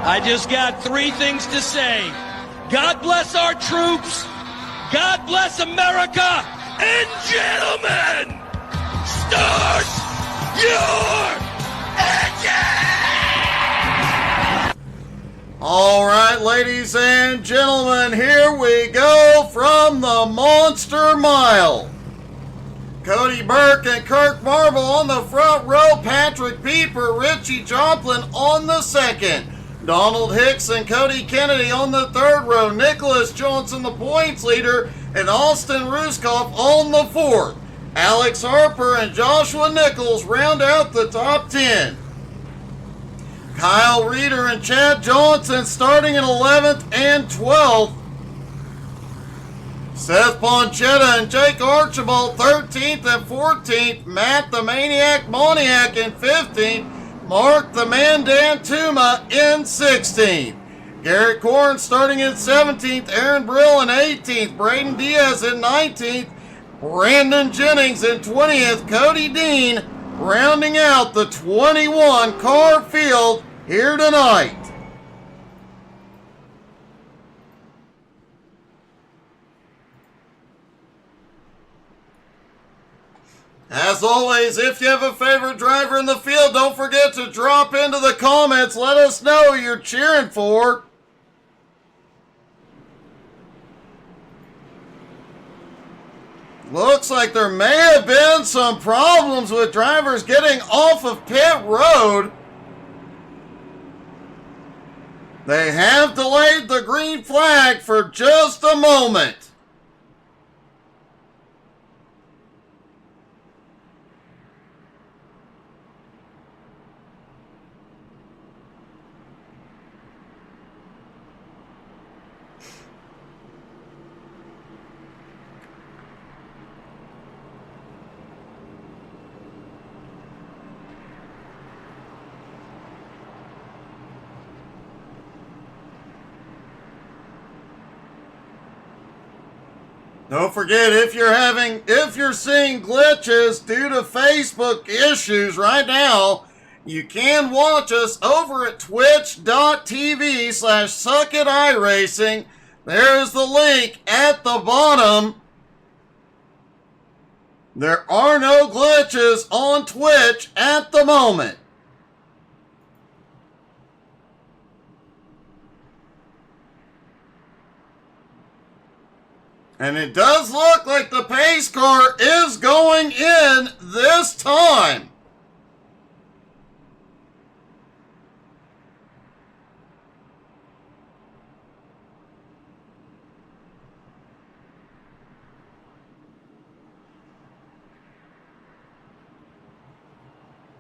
I just got three things to say. God bless our troops. God bless America. And gentlemen, start your engine! All right, ladies and gentlemen, here we go from the Monster Mile. Cody Burke and Kirk Marble on the front row, Patrick Pieper, Richie Joplin on the second, Donald Hicks and Cody Kennedy on the third row, Nicholas Johnson the points leader, and Austin Ruskoff on the fourth. Alex Harper and Joshua Nichols round out the top 10. Kyle Reeder and Chad Johnson starting in 11th and 12th. Seth Ponchetta and Jake Archibald 13th and 14th. Matt the Maniac Moniac in 15th. Mark the Mandan Tuma in 16th. Garrett Korn starting in 17th. Aaron Brill in 18th. Braden Diaz in 19th. Brandon Jennings in 20th. Cody Dean rounding out the 21 car field here tonight. As always, if you have a favorite driver in the field, don't forget to drop into the comments. Let us know who you're cheering for. Looks like there may have been some problems with drivers getting off of pit road. They have delayed the green flag for just a moment. Don't forget, if you're seeing glitches due to Facebook issues right now, you can watch us over at twitch.tv/suckatiRacing. There's the link at the bottom. There are no glitches on Twitch at the moment. And it does look like the pace car is going in this time.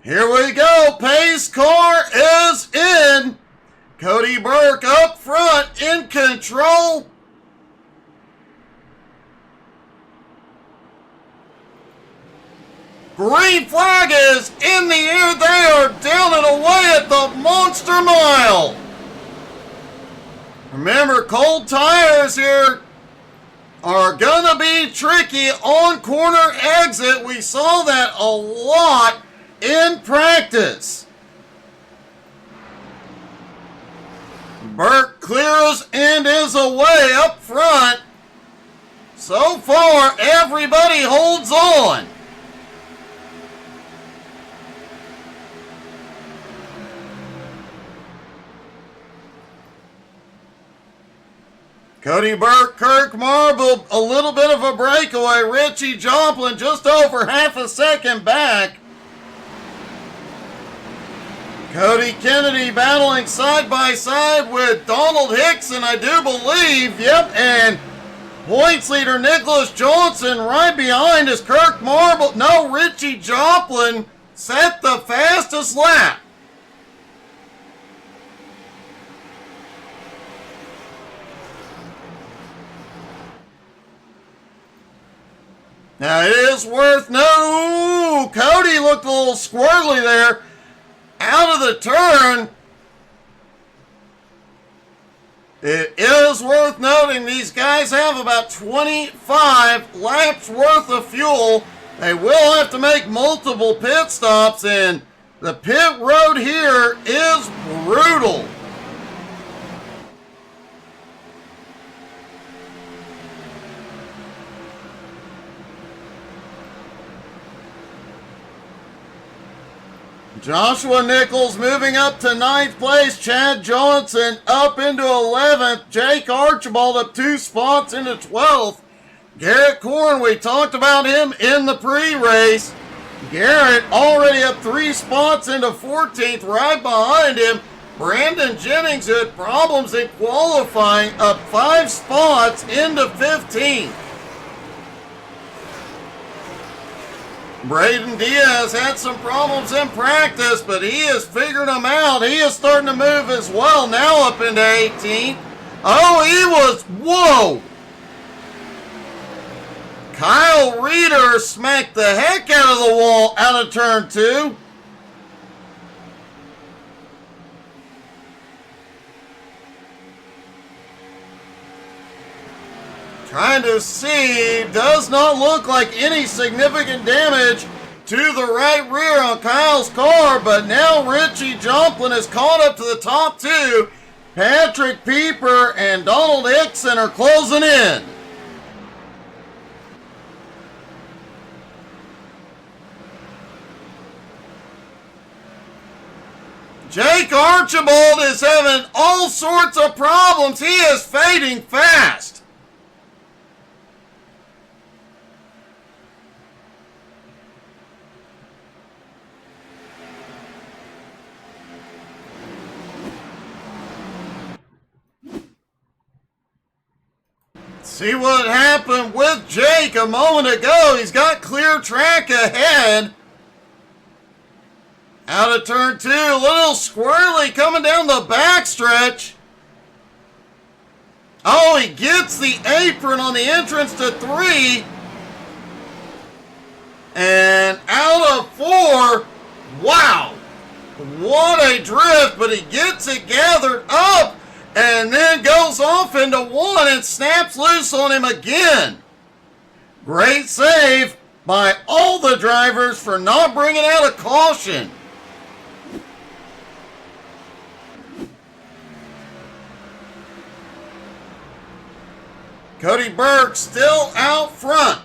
Here we go. Pace car is in. Cody Burke up front in control. Green flag is in the air. They are down and away at the Monster Mile. Remember, cold tires here are gonna be tricky on corner exit. We saw that a lot in practice. Burke clears and is away up front. So far, everybody holds on. Cody Burke, Kirk Marble, a little bit of a breakaway. Richie Joplin just over half a second back. Cody Kennedy battling side by side with Donald Hickson, I do believe. Yep, and points leader Nicholas Johnson right behind is Kirk Marble. No, Richie Joplin set the fastest lap. Now, it is worth noting, Cody looked a little squirrely there. Out of the turn. It is worth noting these guys have about 25 laps worth of fuel. They will have to make multiple pit stops, and the pit road here is brutal. Joshua Nichols moving up to 9th place. Chad Johnson up into 11th. Jake Archibald up 2 spots into 12th. Garrett Corn, we talked about him in the pre-race. Garrett already up 3 spots into 14th. Right behind him, Brandon Jennings, who had problems in qualifying, up 5 spots into 15th. Braden Diaz had some problems in practice, but he has figured them out. He is starting to move as well, now up into 18th. Oh, he was, whoa! Kyle Reeder smacked the heck out of the wall out of turn 2. Trying to see, does not look like any significant damage to the right rear on Kyle's car, but now Richie Jomplin has caught up to the top 2. Patrick Pieper and Donald Hickson are closing in. Jake Archibald is having all sorts of problems. He is fading fast. See what happened with Jake a moment ago. He's got clear track ahead. Out of turn 2, a little squirrely coming down the backstretch. Oh, he gets the apron on the entrance to 3. And out of 4, wow. What a drift, but he gets it gathered up and then goes off into 1 and snaps loose on him again. Great save by all the drivers for not bringing out a caution. Cody Burke still out front.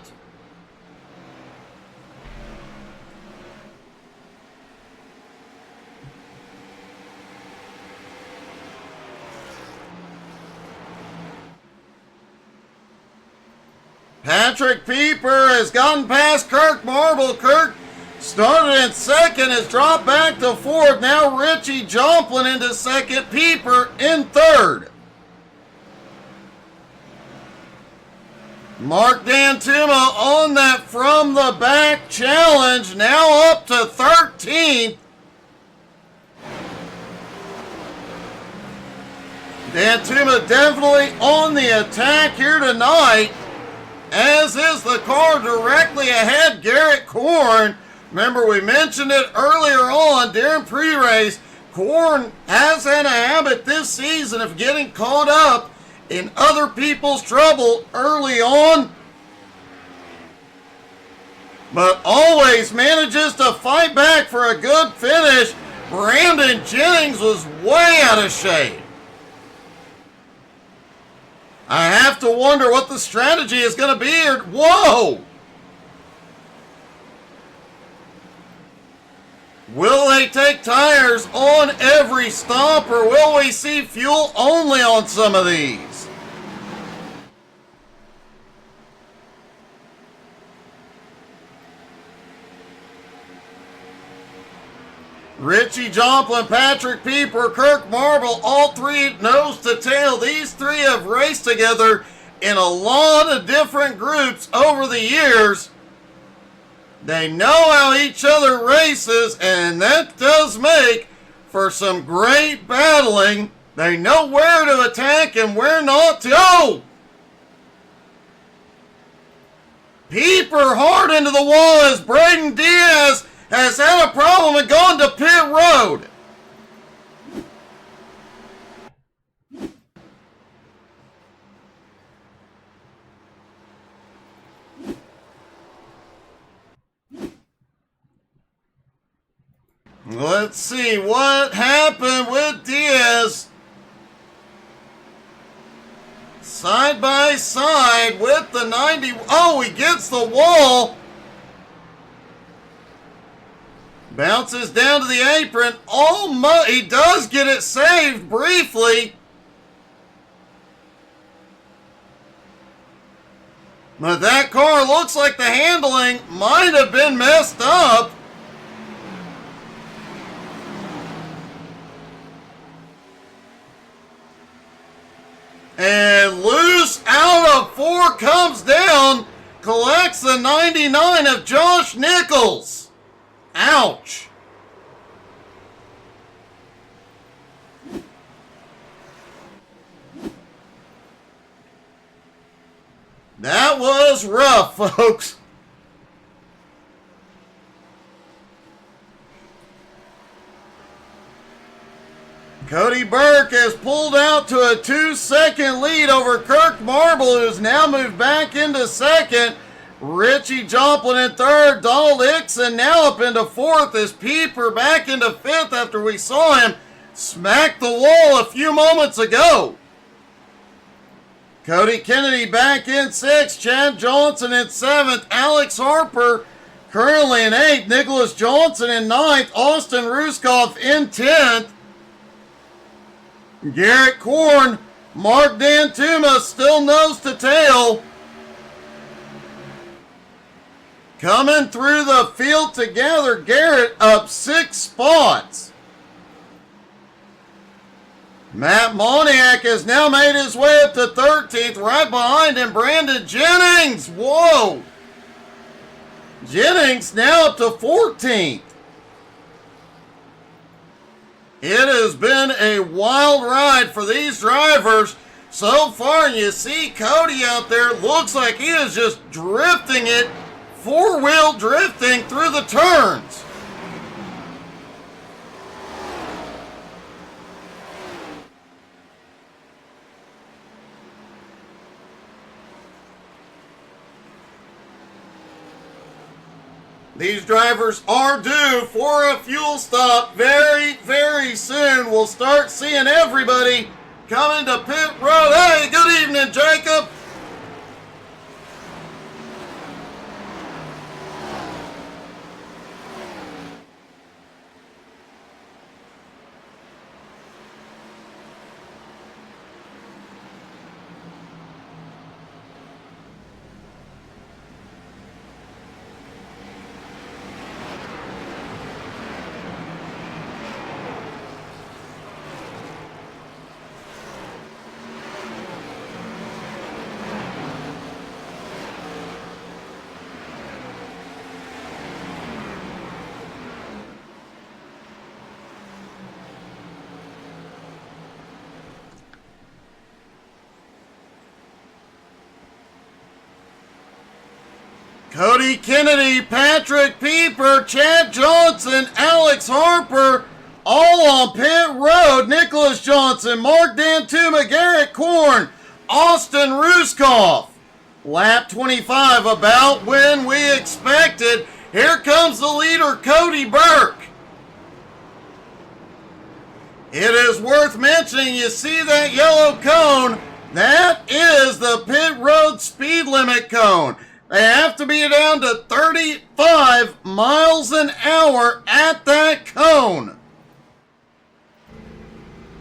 Patrick Pieper has gotten past Kirk Marble. Kirk started in 2nd, has dropped back to 4th. Now Richie Jomplin into 2nd, Pieper in 3rd. Mark Dantuma on that from the back challenge, now up to 13th. Dantuma definitely on the attack here tonight, as is the car directly ahead, Garrett Corn. Remember, we mentioned it earlier on during pre-race. Corn has had a habit this season of getting caught up in other people's trouble early on, but always manages to fight back for a good finish. Brandon Jennings was way out of shape. I have to wonder what the strategy is going to be here. Whoa! Will they take tires on every stop, or will we see fuel only on some of these? Richie Jomplin, Patrick Pieper, Kirk Marble, all 3 nose to tail. These 3 have raced together in a lot of different groups over the years. They know how each other races, and that does make for some great battling. They know where to attack and where not to. Oh! Pieper hard into the wall as Braden Diaz has had a problem and gone to pit road. Let's see what happened with Diaz. Side by side with the 90. Oh, he gets the wall. Bounces down to the apron. Almost, he does get it saved briefly. But that car looks like the handling might have been messed up. And loose out of 4 comes down, collects the 99 of Josh Nichols. Ouch. That was rough, folks. Cody Burke has pulled out to a 2-second lead over Kirk Marble, who's now moved back into second. Richie Joplin in third. Donald Hickson now up into fourth as Pieper back into fifth after we saw him smack the wall a few moments ago. Cody Kennedy back in sixth. Chad Johnson in seventh. Alex Harper currently in eighth. Nicholas Johnson in ninth. Austin Ruskoff in 10th. Garrett Korn, Mark Dantuma still nose to tail. Coming through the field together, Garrett up 6 spots. Matt Moniak has now made his way up to 13th. Right behind him, Brandon Jennings. Whoa. Jennings now up to 14th. It has been a wild ride for these drivers so far. And you see Cody out there. Looks like he is just drifting it. 4-wheel drifting through the turns. These drivers are due for a fuel stop very, very soon. We'll start seeing everybody coming to pit road. Hey, good evening, Jacob. Cody Kennedy, Patrick Pieper, Chad Johnson, Alex Harper, all on pit road. Nicholas Johnson, Mark Dantuma, Garrett Korn, Austin Ruskoff. Lap 25, about when we expected. Here comes the leader, Cody Burke. It is worth mentioning, you see that yellow cone? That is the pit road speed limit cone. They have to be down to 35 miles an hour at that cone.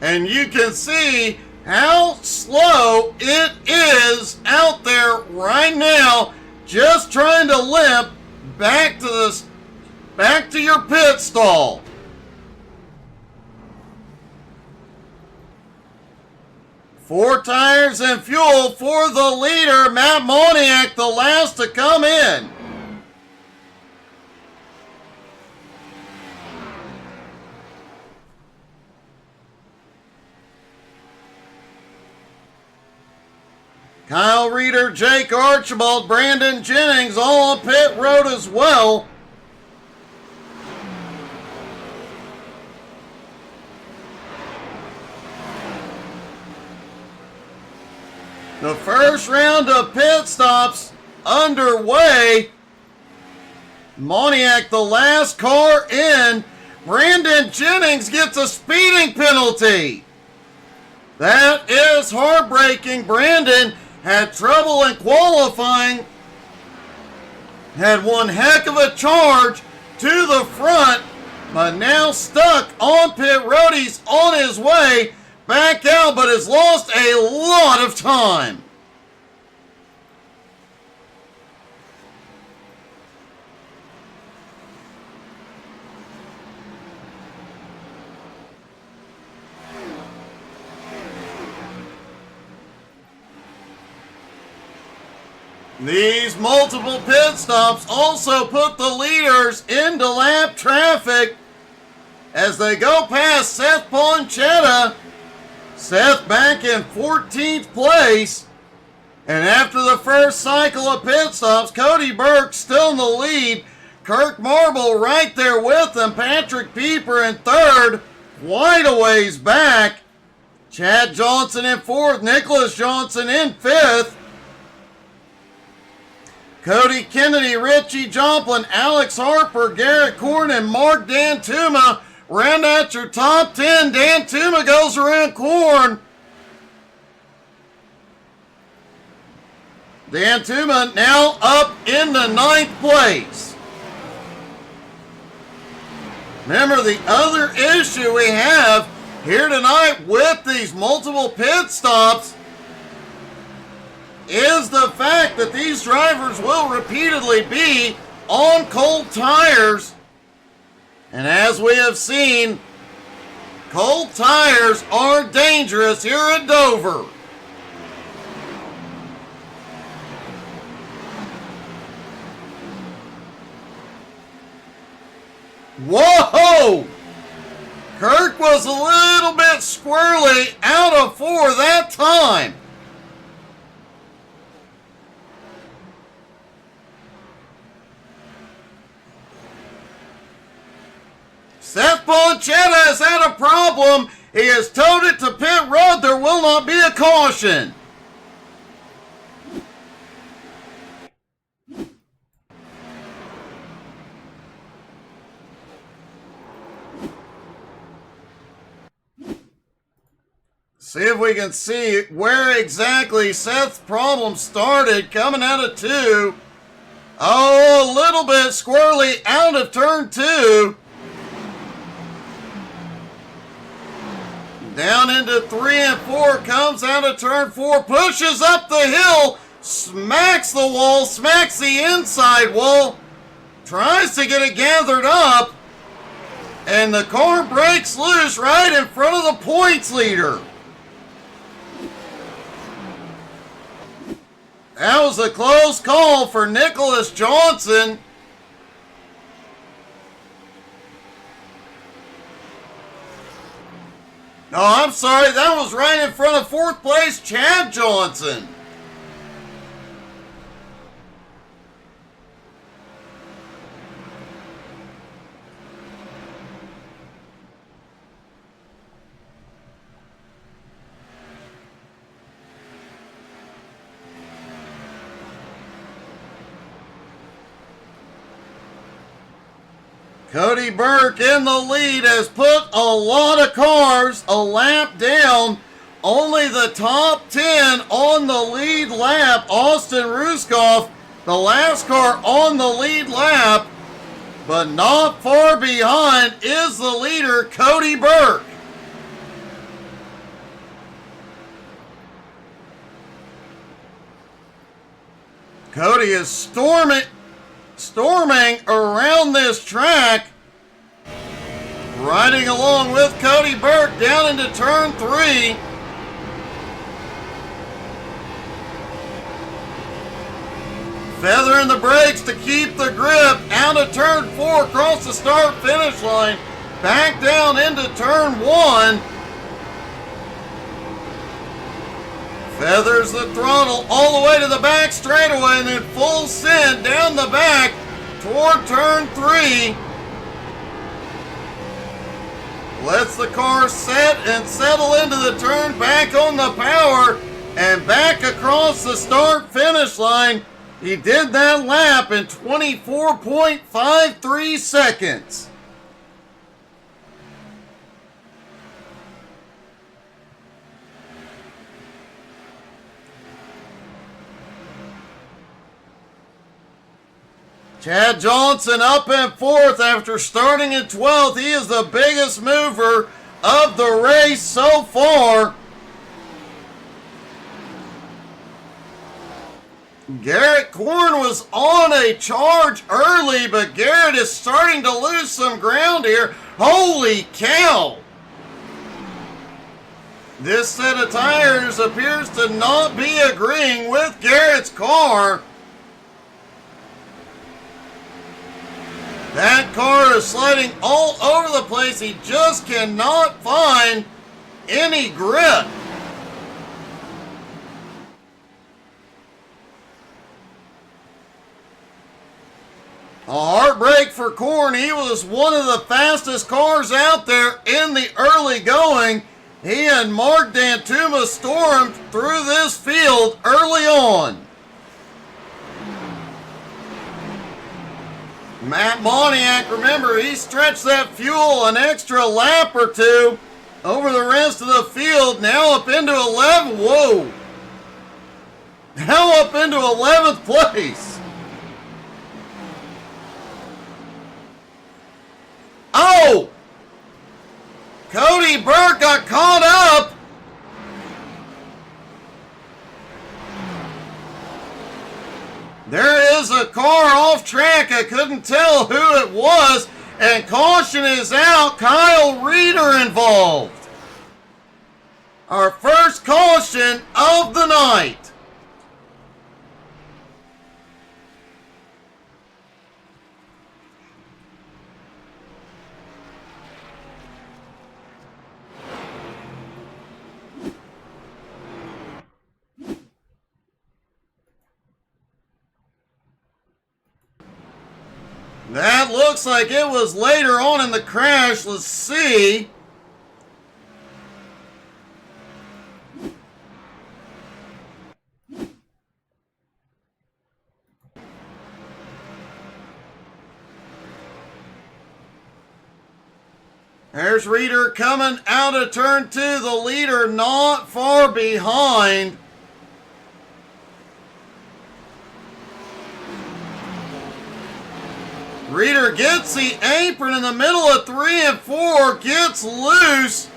And you can see how slow it is out there right now, just trying to limp back to your pit stall. Four tires and fuel for the leader, Matt Moniak, the last to come in. Kyle Reeder, Jake Archibald, Brandon Jennings, all on pit road as well. The first round of pit stops underway. Moniak, the last car in. Brandon Jennings gets a speeding penalty. That is heartbreaking. Brandon had trouble in qualifying. Had one heck of a charge to the front but now stuck on pit road. He's on his way back out, but has lost a lot of time. These multiple pit stops also put the leaders into lap traffic as they go past Seth Ponchetta. Seth back in 14th place. And after the first cycle of pit stops, Cody Burke still in the lead. Kirk Marble right there with him. Patrick Pieper in third. Quite a ways back. Chad Johnson in fourth. Nicholas Johnson in fifth. Cody Kennedy, Richie Joplin, Alex Harper, Garrett Korn, and Mark Dantuma round out your top 10. Dantuma goes around Korn. Dantuma now up into 9th place. Remember, the other issue we have here tonight with these multiple pit stops is the fact that these drivers will repeatedly be on cold tires. And as we have seen, cold tires are dangerous here at Dover. Whoa! Kirk was a little bit squirrely out of 4 that time. Seth Ponchetta has had a problem. He has towed it to pit road. There will not be a caution. See if we can see where exactly Seth's problem started coming out of 2. Oh, a little bit squirrely out of turn 2. Down into 3 and 4, comes out of turn 4, pushes up the hill, smacks the wall, smacks the inside wall, tries to get it gathered up, and the car breaks loose right in front of the points leader. That was a close call for Nicholas Johnson. No, I'm sorry, that was right in front of 4th place Chad Johnson. Cody Burke in the lead has put a lot of cars a lap down. Only the top 10 on the lead lap. Austin Ruskoff, the last car on the lead lap. But not far behind is the leader, Cody Burke. Cody is storming around this track, riding along with Cody Burke down into turn 3. Feathering the brakes to keep the grip out of turn 4, across the start finish line, back down into turn 1. Feathers the throttle all the way to the back straightaway and then full send down the back toward turn 3. Lets the car set and settle into the turn, back on the power and back across the start finish line. He did that lap in 24.53 seconds. Chad Johnson up in 4th after starting in 12th. He is the biggest mover of the race so far. Garrett Korn was on a charge early, but Garrett is starting to lose some ground here. Holy cow! This set of tires appears to not be agreeing with Garrett's car. That car is sliding all over the place. He just cannot find any grip. A heartbreak for Korn. He was one of the fastest cars out there in the early going. He and Mark Dantuma stormed through this field early on. Matt Moniak, remember, he stretched that fuel an extra lap or two over the rest of the field. Now up into 11. Whoa. Now up into 11th place. Oh! Cody Burke got caught up. There is a car off track. I couldn't tell who it was. And caution is out. Kyle Reeder involved. Our first caution of the night. That looks like it was later on in the crash. Let's see. There's Reeder coming out of turn 2. The leader not far behind. Reeder gets the apron in the middle of 3 and 4, gets loose,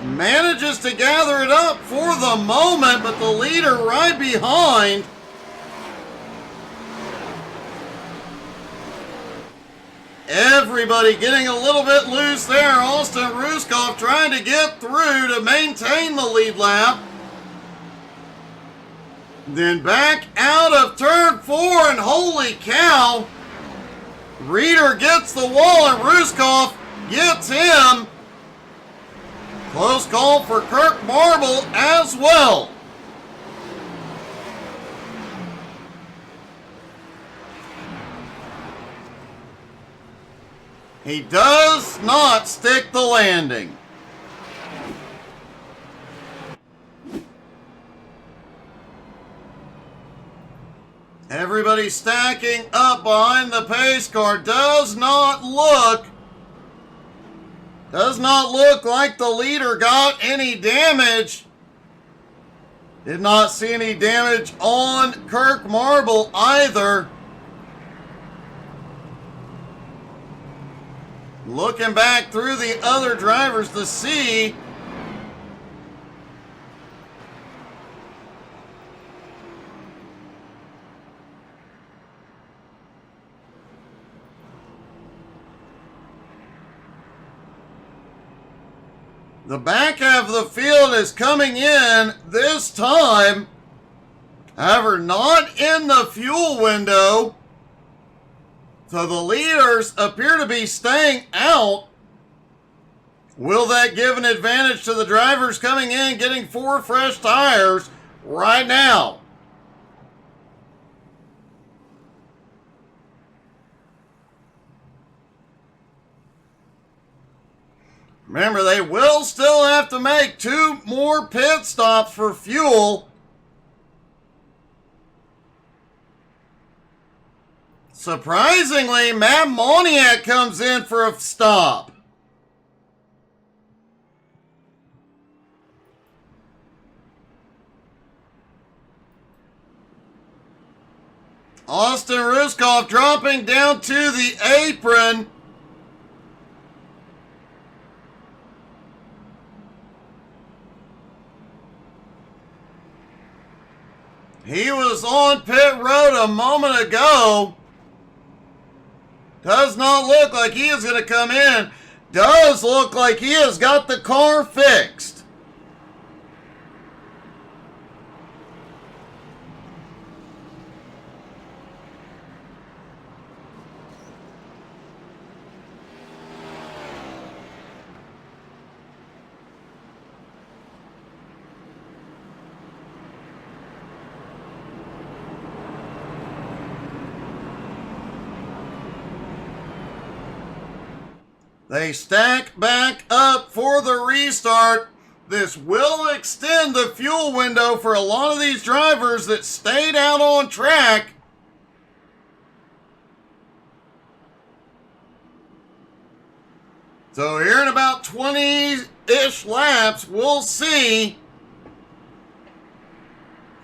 manages to gather it up for the moment, but the leader right behind. Everybody getting a little bit loose there. Austin Ruskov trying to get through to maintain the lead lap. Then back out of turn 4, and holy cow, Reeder gets the wall and Ruskov gets him. Close call for Kirk Marble as well. He does not stick the landing. Everybody stacking up behind the pace car. Does not look like the leader got any damage. Did not see any damage on Kirk Marble either. Looking back through the other drivers to see. The back half of the field is coming in this time. However, not in the fuel window. So the leaders appear to be staying out. Will that give an advantage to the drivers coming in, getting 4 fresh tires right now? Remember, they will still have to make 2 more pit stops for fuel. Surprisingly, Matt Moniak comes in for a stop. Austin Ruskov dropping down to the apron. He was on pit road a moment ago. Does not look like he is going to come in. Does look like he has got the car fixed. They stack back up for the restart. This will extend the fuel window for a lot of these drivers that stayed out on track. So here in about 20-ish laps, we'll see.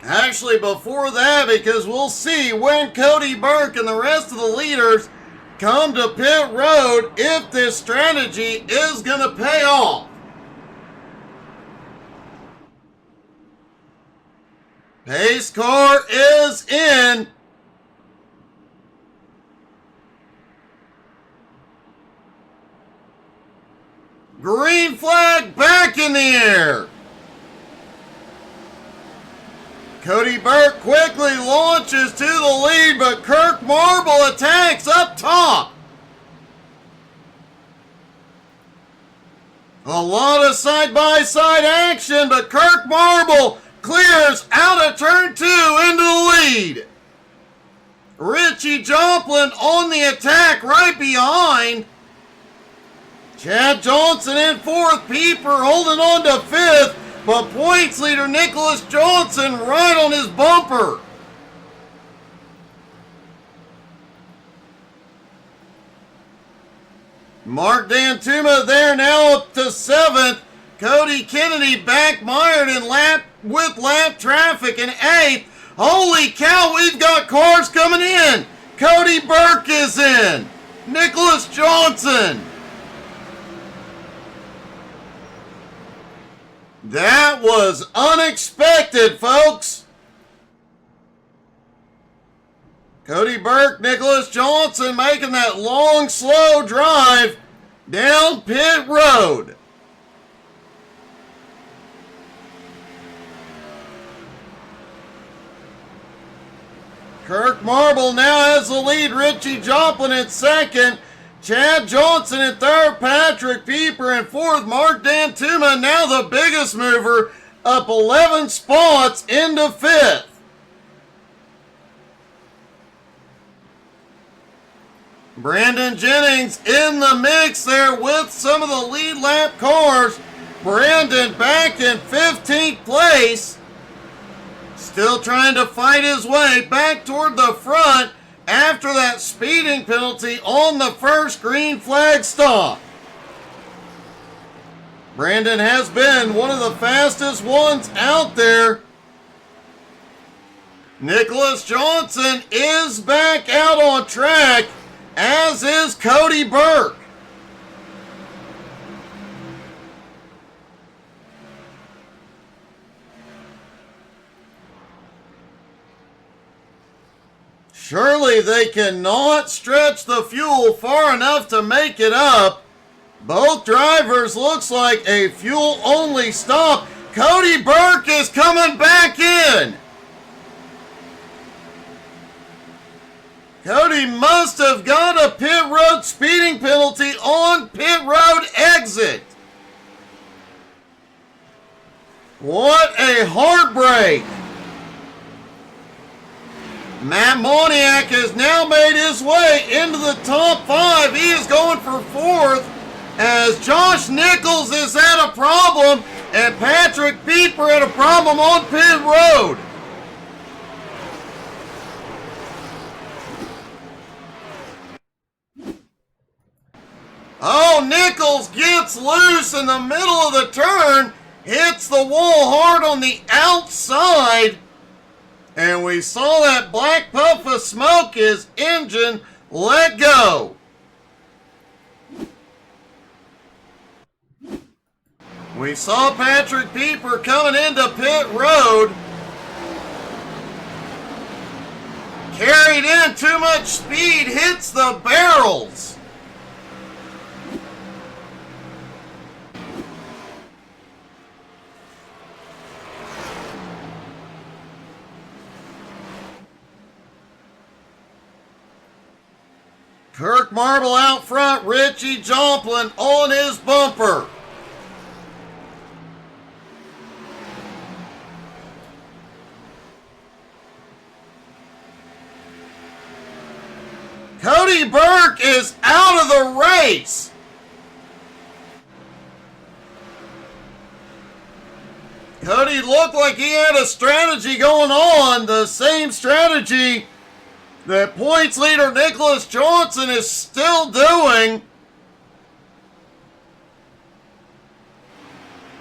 Actually, before that, because we'll see when Cody Burke and the rest of the leaders come to pit road if this strategy is going to pay off. Pace car is in. Green flag back in the air. Cody Burke quickly launches to the lead, but Kirk Marble attacks up top. A lot of side-by-side action, but Kirk Marble clears out of turn 2 into the lead. Richie Joplin on the attack right behind. Chad Johnson in 4th, Pieper holding on to 5th. But points leader Nicholas Johnson right on his bumper. Mark Dantuma there now up to 7th. Cody Kennedy backmired in lap traffic in 8th. Holy cow, we've got cars coming in. Cody Burke is in. Nicholas Johnson. That was unexpected, folks. Cody Burke, Nicholas Johnson making that long, slow drive down pit road. Kirk Marble now has the lead. Richie Joplin in 2nd. Chad Johnson in 3rd, Patrick Pieper in 4th, Mark Dantuma now the biggest mover, up 11 spots into 5th. Brandon Jennings in the mix there with some of the lead lap cars. Brandon back in 15th place, still trying to fight his way back toward the front after that speeding penalty on the first green flag stop. Brandon has been one of the fastest ones out there. Nicholas Johnson is back out on track, as is Cody Burke. Surely they cannot stretch the fuel far enough to make it up. Both drivers looks like a fuel-only stop. Cody Burke is coming back in. Cody must have got a pit road speeding penalty on pit road exit. What a heartbreak. Matt Moniak has now made his way into the top 5. He is going for 4th as Josh Nichols has had a problem and Patrick Pieper had a problem on pit road. Oh, Nichols gets loose in the middle of the turn, hits the wall hard on the outside. And we saw that black puff of smoke, his engine let go. We saw Patrick Pieper coming into pit road. Carried in, too much speed, hits the barrels. Kirk Marble out front, Richie Joplin on his bumper. Cody Burke is out of the race. Cody looked like he had a strategy going on, the same strategy that points leader Nicholas Johnson is still doing.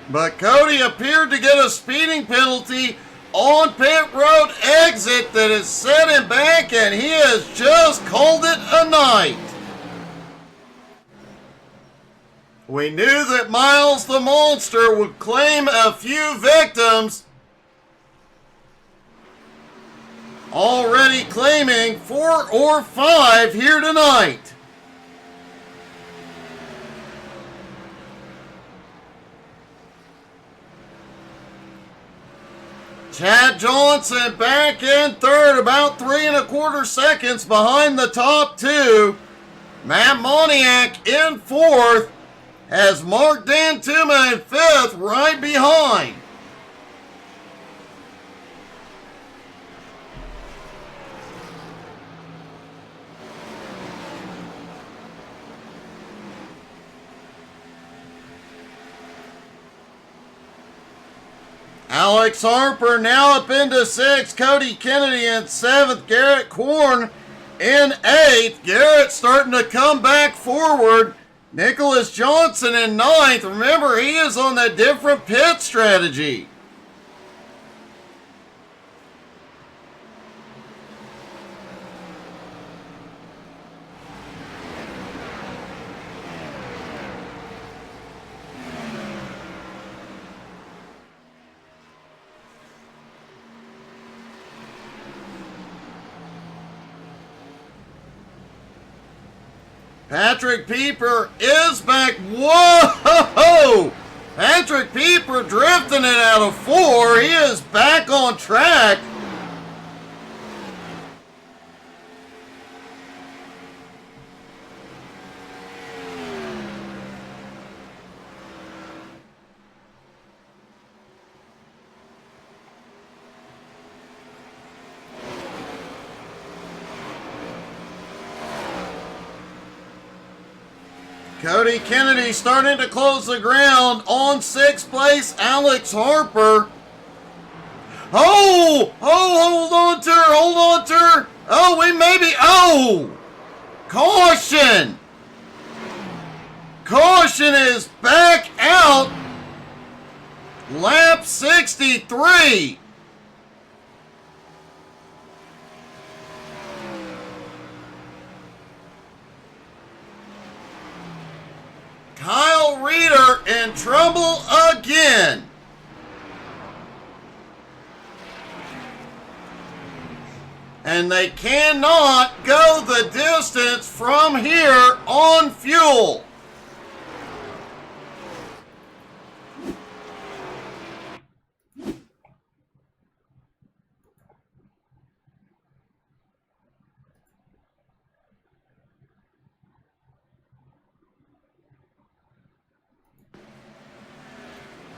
But Cody appeared to get a speeding penalty on pit road exit that has set him back, and he has just called it a night. We knew that Miles the Monster would claim a few victims, already claiming 4 or 5 here tonight. Chad Johnson back in third, about 3 1/4 seconds behind the top two. Matt Moniak in fourth, has Mark Dantuma in fifth, right behind. Alex Harper now up into sixth. Cody Kennedy in seventh. Garrett Korn in eighth. Garrett starting to come back forward. Nicholas Johnson in ninth. Remember, he is on a different pit strategy. Patrick Pieper is back. Whoa! Patrick Pieper drifting it out of 4. He is back on track. Cody Kennedy starting to close the ground on 6th place. Alex Harper. Oh, hold on to her, hold on to her. Oh, we maybe, caution. Caution is back out. Lap 63. Kyle Reeder in trouble again. And they cannot go the distance from here on fuel.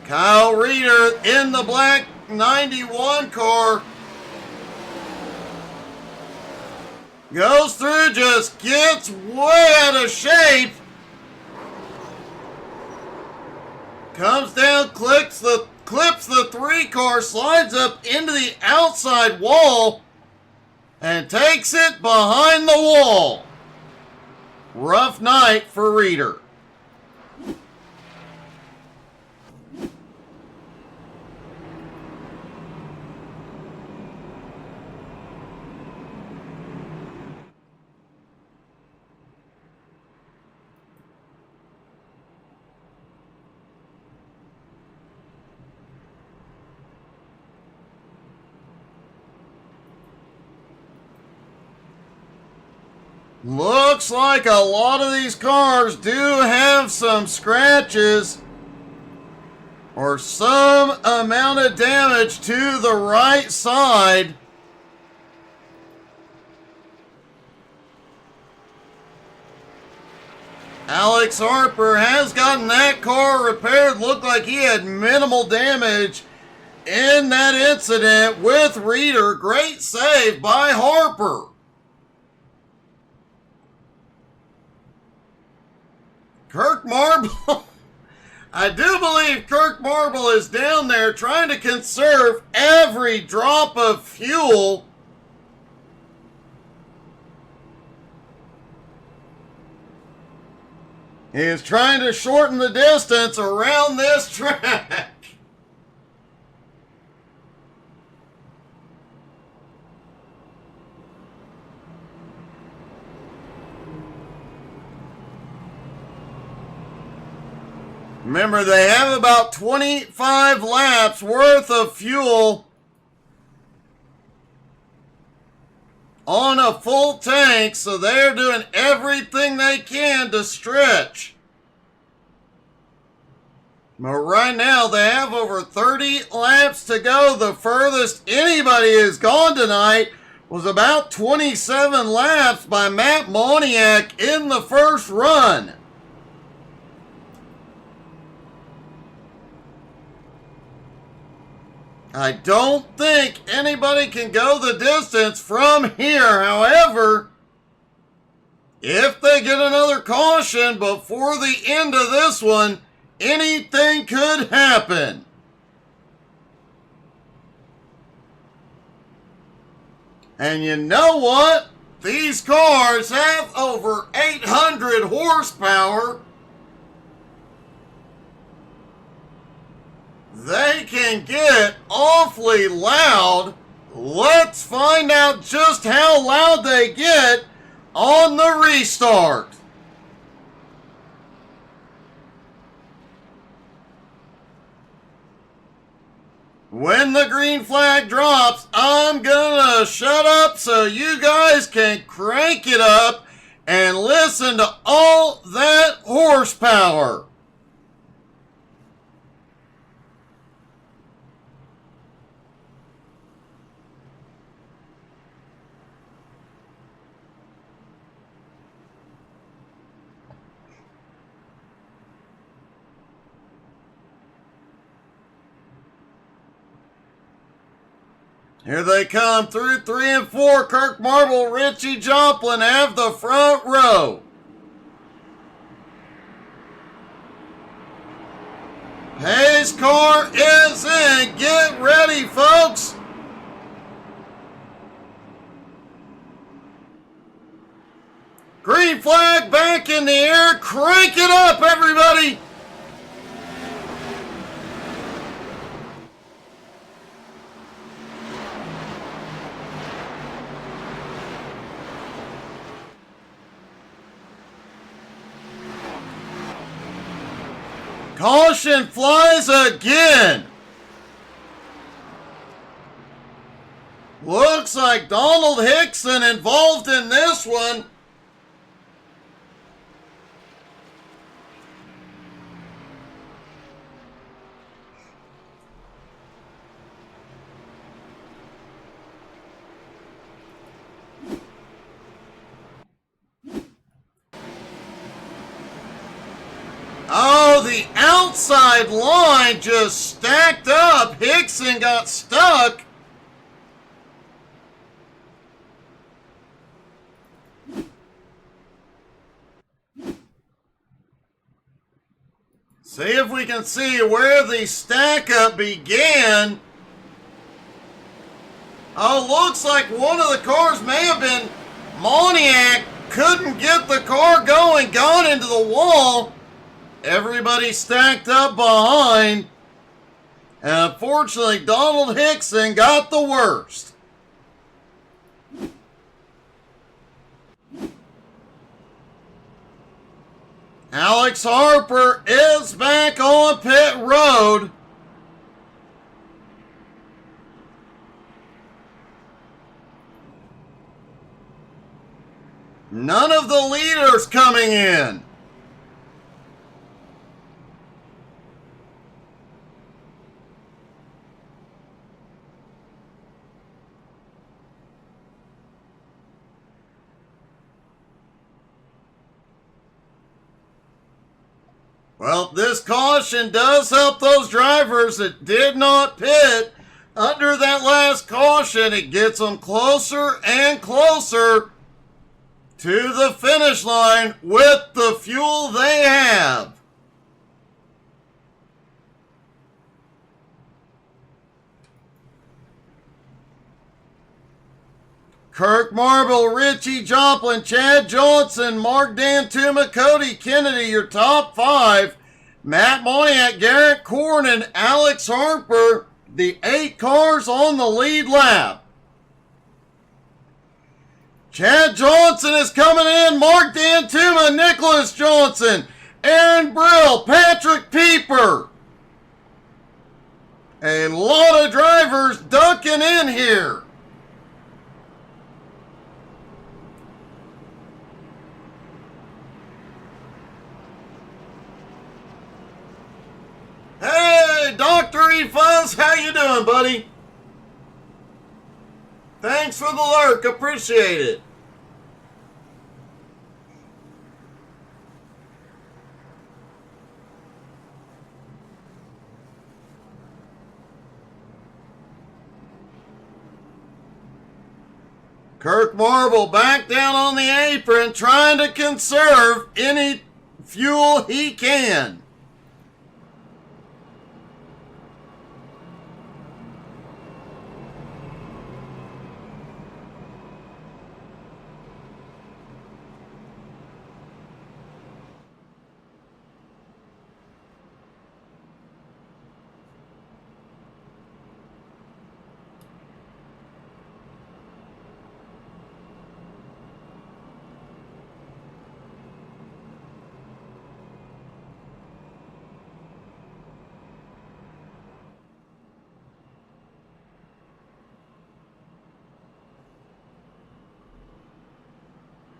Kyle Reeder in the black 91 car. Goes through, just gets way out of shape. Comes down, clips the 3 car, slides up into the outside wall, and takes it behind the wall. Rough night for Reeder. Looks like a lot of these cars do have some scratches or some amount of damage to the right side. Alex Harper has gotten that car repaired. Looked like he had minimal damage in that incident with Reeder. Great save by Harper. Kirk Marble, I do believe Kirk Marble is down there trying to conserve every drop of fuel. He is trying to shorten the distance around this track. Remember, they have about 25 laps worth of fuel on a full tank, so they're doing everything they can to stretch. But right now, they have over 30 laps to go. The furthest anybody has gone tonight was about 27 laps by Matt Moniak in the first run. I don't think anybody can go the distance from here. However, if they get another caution before the end of this one, anything could happen. And you know what? These cars have over 800 horsepower. They can get awfully loud. Let's find out just how loud they get on the restart. When the green flag drops, I'm gonna shut up so you guys can crank it up and listen to all that horsepower. Here they come through 3 and 4. Kirk Marble, Richie Joplin have the front row. Hayes' car is in. Get ready, folks. Green flag back in the air. Crank it up, everybody. Caution flies again. Looks like Donald Hickson involved in this one. Oh, the outside line just stacked up. Hickson got stuck. See if we can see where the stack up began. Oh, looks like one of the cars may have been Moniak. Couldn't get the car going, gone into the wall. Everybody stacked up behind. And unfortunately, Donald Hickson got the worst. Alex Harper is back on pit road. None of the leaders coming in. Well, this caution does help those drivers that did not pit under that last caution. It gets them closer and closer to the finish line with the fuel they have. Kirk Marble, Richie Joplin, Chad Johnson, Mark Dantuma, Cody Kennedy, your top 5. Matt Moniak, Garrett Cornyn, Alex Harper, the 8 cars on the lead lap. Chad Johnson is coming in, Mark Dantuma, Nicholas Johnson, Aaron Brill, Patrick Pieper. A lot of drivers ducking in here. Hey, Dr. E-Fuzz, how you doing, buddy? Thanks for the lurk, appreciate it. Kirk Marble back down on the apron trying to conserve any fuel he can.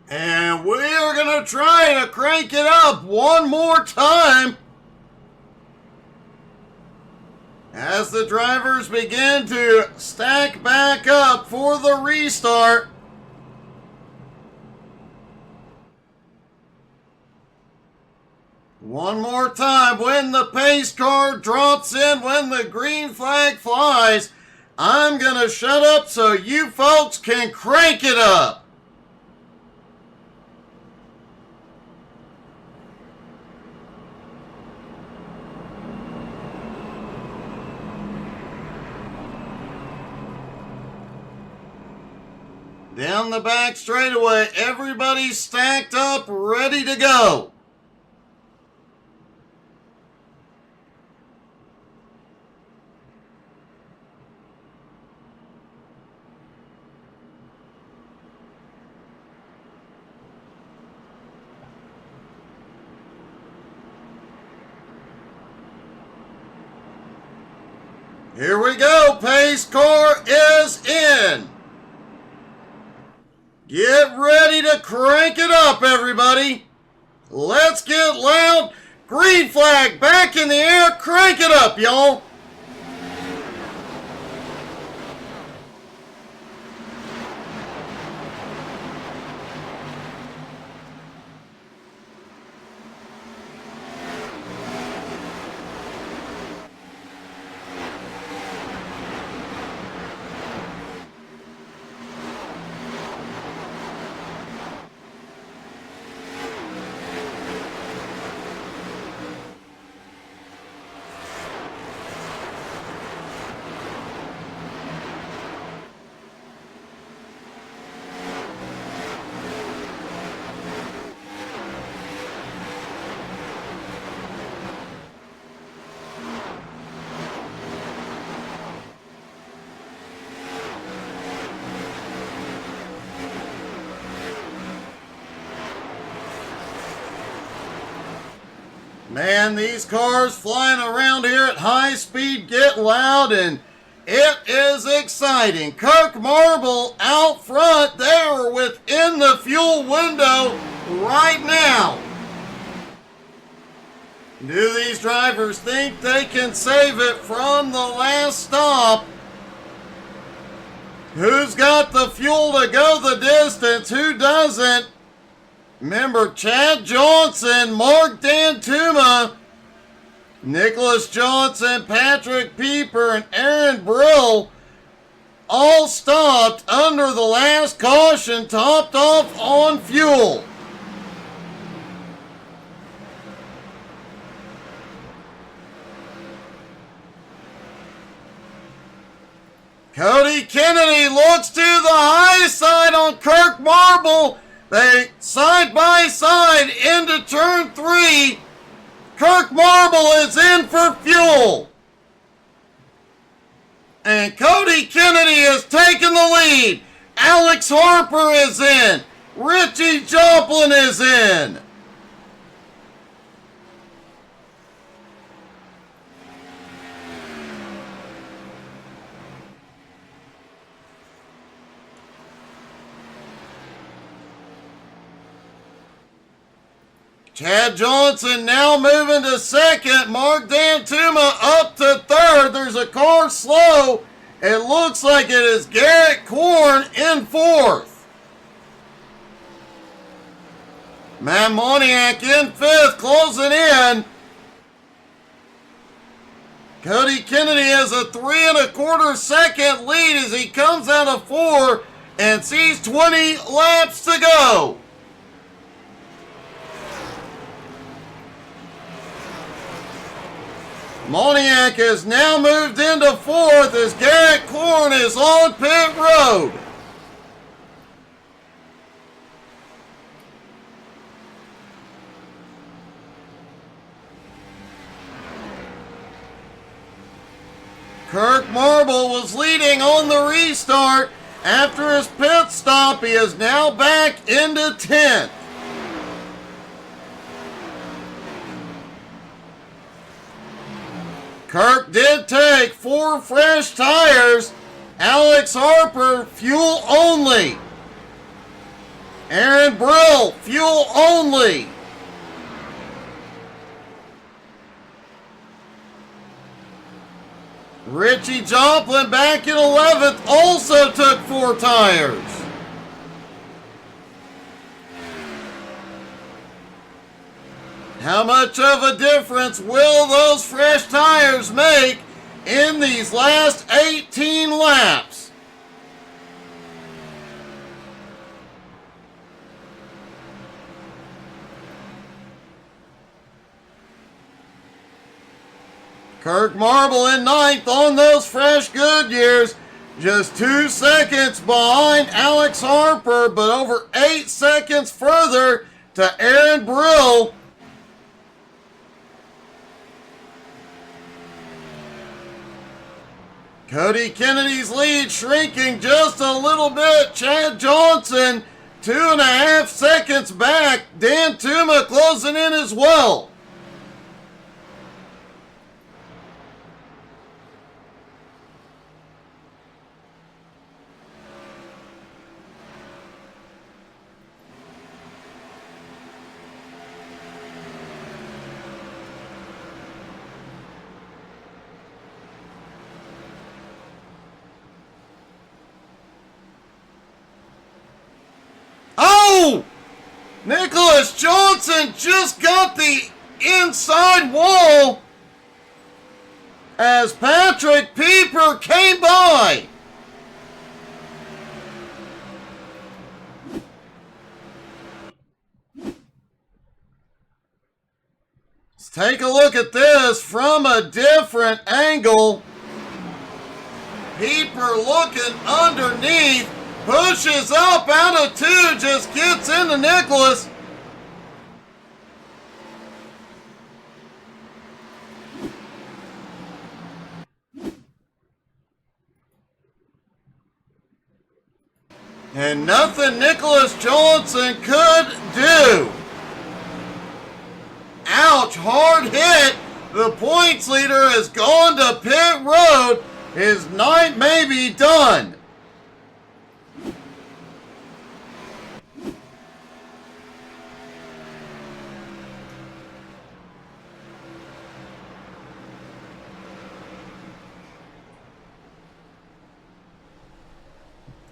And we are going to try to crank it up one more time as the drivers begin to stack back up for the restart. One more time, when the pace car drops in, when the green flag flies, I'm going to shut up so you folks can crank it up. Down the back straightaway, everybody's stacked up, ready to go. Here we go, pace car is in. Get ready to crank it up, everybody. Let's get loud. Green flag back in the air. Crank it up, y'all. Man, these cars flying around here at high speed get loud, and It is exciting. Kirk Marble out front. They are within the fuel window right now. Do these drivers think they can save it from the last stop? Who's got the fuel to go the distance? Who doesn't? Remember, Chad Johnson, Mark Dantuma, Nicholas Johnson, Patrick Pieper, and Aaron Brill all stopped under the last caution, topped off on fuel. Cody Kennedy looks to the high side on Kirk Marble. They side by side into turn 3. Kirk Marble is in for fuel. And Cody Kennedy has taken the lead. Alex Harper is in. Richie Joplin is in. Chad Johnson now moving to second. Mark Dantuma up to third. There's a car slow. It looks like it is Garrett Korn in fourth. Matt Moniak in fifth, closing in. Cody Kennedy has a 3 1/4 second lead as he comes out of 4 and sees 20 laps to go. Moniak has now moved into fourth as Garrett Korn is on pit road. Kirk Marble was leading on the restart. After his pit stop, he is now back into 10th. Kirk did take 4 fresh tires. Alex Harper, fuel only. Aaron Brill, fuel only. Richie Joplin back in 11th, also took 4 tires. How much of a difference will those fresh tires make in these last 18 laps? Kirk Marble in 9th on those fresh Goodyears. Just 2 seconds behind Alex Harper, but over 8 seconds further to Aaron Brill. Cody Kennedy's lead shrinking just a little bit. Chad Johnson 2.5 seconds back. Dantuma closing in as well. Nicholas Johnson just got the inside wall as Patrick Pieper came by. Let's take a look at this from a different angle. Pieper looking underneath. Pushes up out of 2, just gets into Nicholas. And nothing Nicholas Johnson could do. Ouch, hard hit. The points leader has gone to pit road. His night may be done.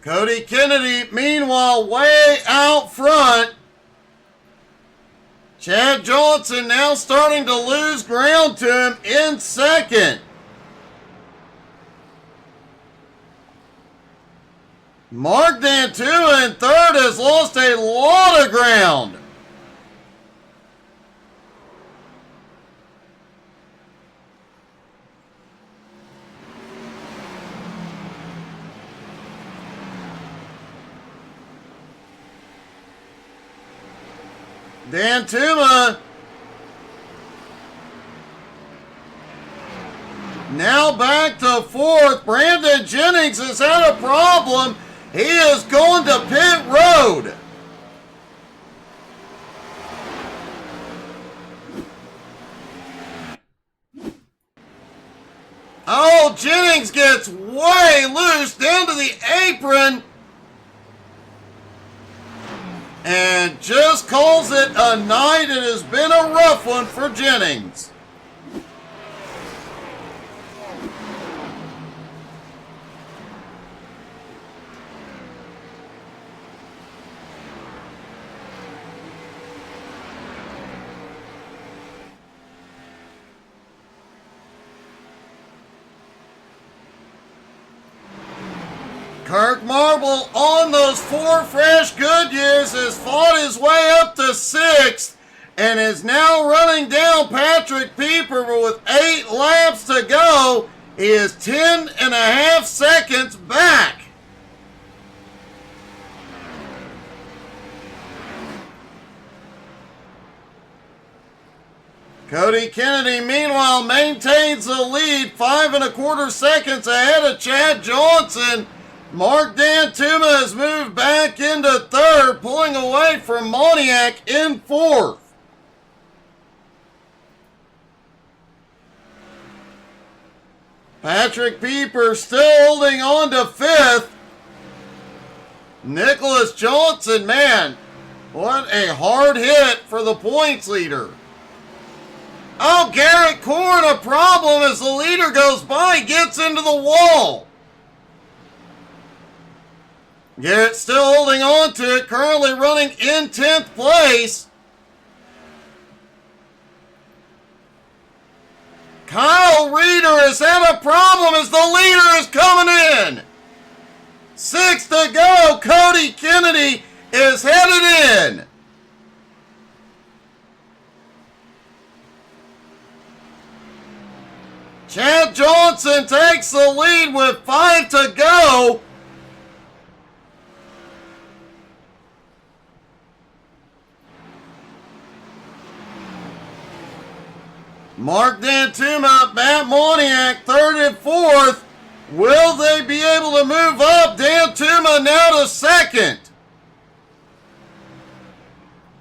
Cody Kennedy, meanwhile, way out front. Chad Johnson now starting to lose ground to him in second. Mark Dantua in third has lost a lot of ground. Dantua now back to fourth. Brandon Jennings has had a problem. He is going to pit road. Oh, Jennings gets way loose down to the apron and just calls it a night. It has been a rough one for Jennings. Kirk Marble on those 4 fresh Goodyears has fought his way up to 6th and is now running down Patrick Pieper, but with 8 laps to go, he is 10.5 seconds back. Cody Kennedy, meanwhile, maintains the lead, 5.25 seconds ahead of Chad Johnson. Mark Dantuma has moved back into third, pulling away from Moniak in fourth. Patrick Pieper still holding on to fifth. Nicholas Johnson, man, what a hard hit for the points leader. Oh, Garrett Korn, a problem as the leader goes by, gets into the wall. Garrett still holding on to it, currently running in 10th place. Kyle Reeder has had a problem as the leader is coming in. 6 to go. Cody Kennedy is headed in. Chad Johnson takes the lead with 5 to go. Mark Dantuma, Matt Moniak, third and fourth. Will they be able to move up? Dantuma now to second.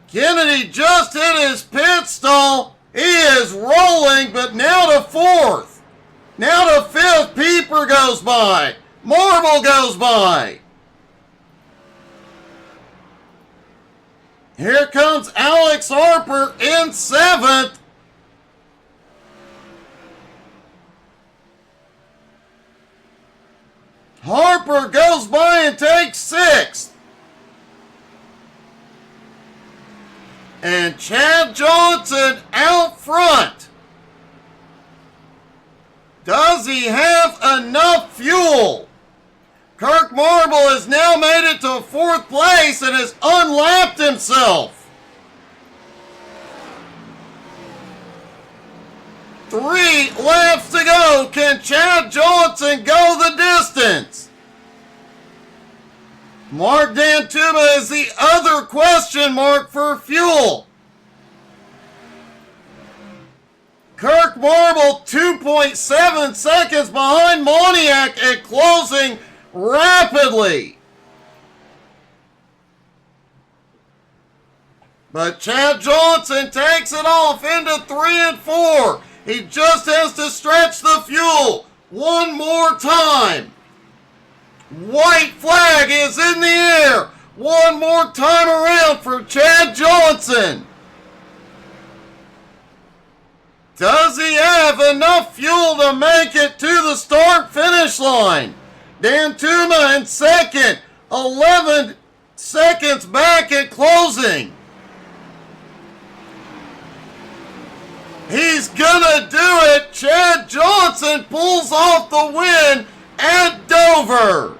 Kennedy just hit his pit stall. He is rolling, but now to fourth. Now to fifth. Pieper goes by. Marble goes by. Here comes Alex Harper in seventh. Harper goes by and takes sixth. And Chad Johnson out front. Does he have enough fuel? Kirk Marble has now made it to fourth place and has unlapped himself. 3 laps to go. Can Chad Johnson go the distance? Mark Dantuma is the other question mark for fuel. Kirk Marble 2.7 seconds behind Moniak and closing rapidly. But Chad Johnson takes it off into 3 and 4. He just has to stretch the fuel. one more time. White flag is in the air. One more time around for Chad Johnson. Does he have enough fuel to make it to the start-finish line? Dan Tuma in second, 11 seconds back at closing. He's gonna do it. Chad Johnson pulls off the win at Dover.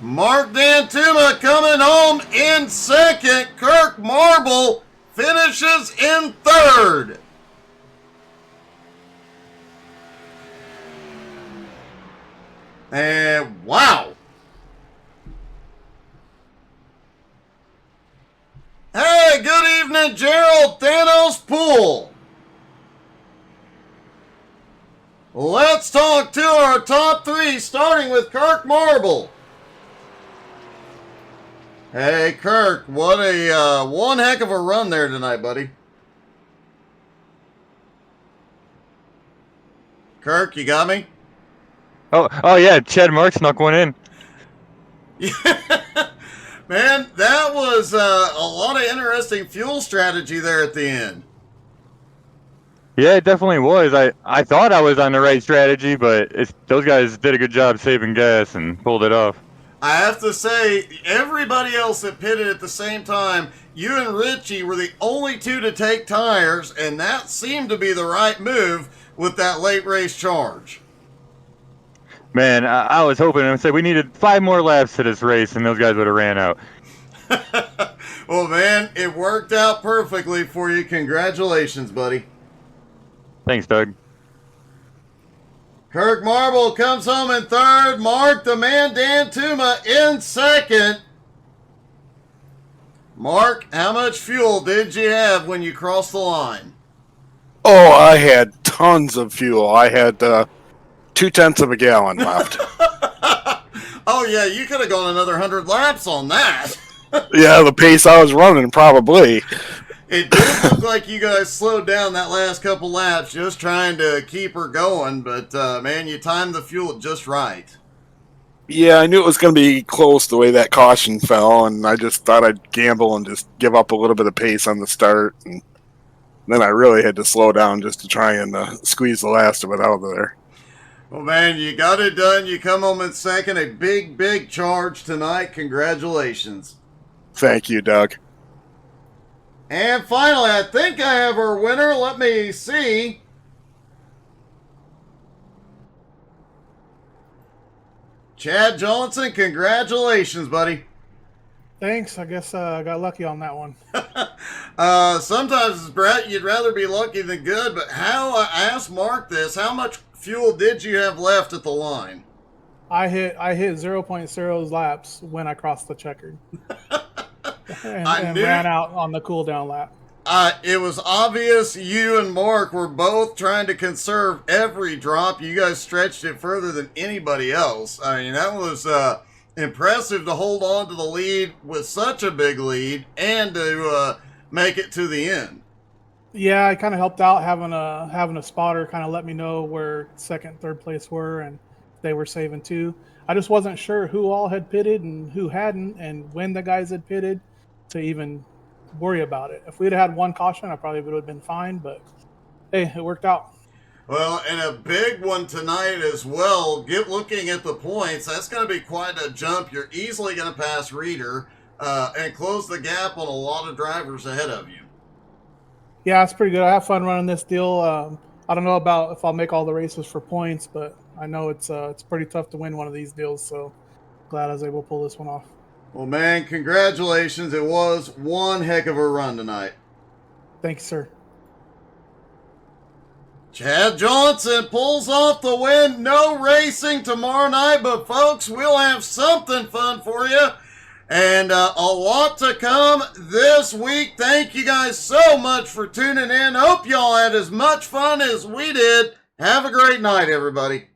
Mark Dantuma coming home in second. Kirk Marble finishes in third. And wow. Hey, good evening, Gerald Thanos Poole. Let's talk to our top three, starting with Kirk Marble. Hey, Kirk, what a one heck of a run there tonight, buddy. Kirk, you got me? Oh yeah, Chad Mark snuck one in. Yeah, man, that was a lot of interesting fuel strategy there at the end. Yeah, it definitely was. I thought I was on the right strategy, but those guys did a good job saving gas and pulled it off. I have to say, everybody else that pitted at the same time, you and Richie were the only two to take tires, and that seemed to be the right move with that late race charge. Man, I was hoping and said we needed 5 more laps to this race, and those guys would have ran out. Well, man, it worked out perfectly for you. Congratulations, buddy. Thanks, Doug. Kirk Marble comes home in third. Mark the man Dan Tuma in second. Mark, how much fuel did you have when you crossed the line? Oh, I had tons of fuel. I had 0.2 of a gallon left. Oh, yeah, you could have gone another 100 laps on that. Yeah, the pace I was running, probably. It did look like you guys slowed down that last couple laps just trying to keep her going, but, man, you timed the fuel just right. Yeah, I knew it was going to be close the way that caution fell, and I just thought I'd gamble and just give up a little bit of pace on the start. And then I really had to slow down just to try and squeeze the last of it out of there. Well, man, you got it done. You come home in second. A big, big charge tonight. Congratulations. Thank you, Doug. And finally, I think I have our winner. Let me see. Chad Johnson, congratulations, buddy. Thanks. I guess I got lucky on that one. Sometimes, Brett, you'd rather be lucky than good, but I asked Mark this, how much fuel did you have left at the line? I hit 0.0 laps when I crossed the checkered. and ran out on the cool down lap. It was obvious you and Mark were both trying to conserve every drop. You guys stretched it further than anybody else. I mean, that was impressive to hold on to the lead with such a big lead and to make it to the end. Yeah, I kind of helped out having a spotter kind of let me know where second, third place were, and they were saving too. I just wasn't sure who all had pitted and who hadn't, and when the guys had pitted to even worry about it. If we'd had one caution, I probably would have been fine, but hey, it worked out. Well, and a big one tonight as well. Looking at the points, that's going to be quite a jump. You're easily going to pass Reeder and close the gap on a lot of drivers ahead of you. Yeah, it's pretty good. I have fun running this deal. I don't know about if I'll make all the races for points, but I know it's pretty tough to win one of these deals, so glad I was able to pull this one off. Well, man, congratulations. It was one heck of a run tonight. Thanks, sir. Chad Johnson pulls off the win. No racing tomorrow night, but folks, we'll have something fun for you. And a lot to come this week. Thank you guys so much for tuning in. Hope y'all had as much fun as we did. Have a great night, everybody.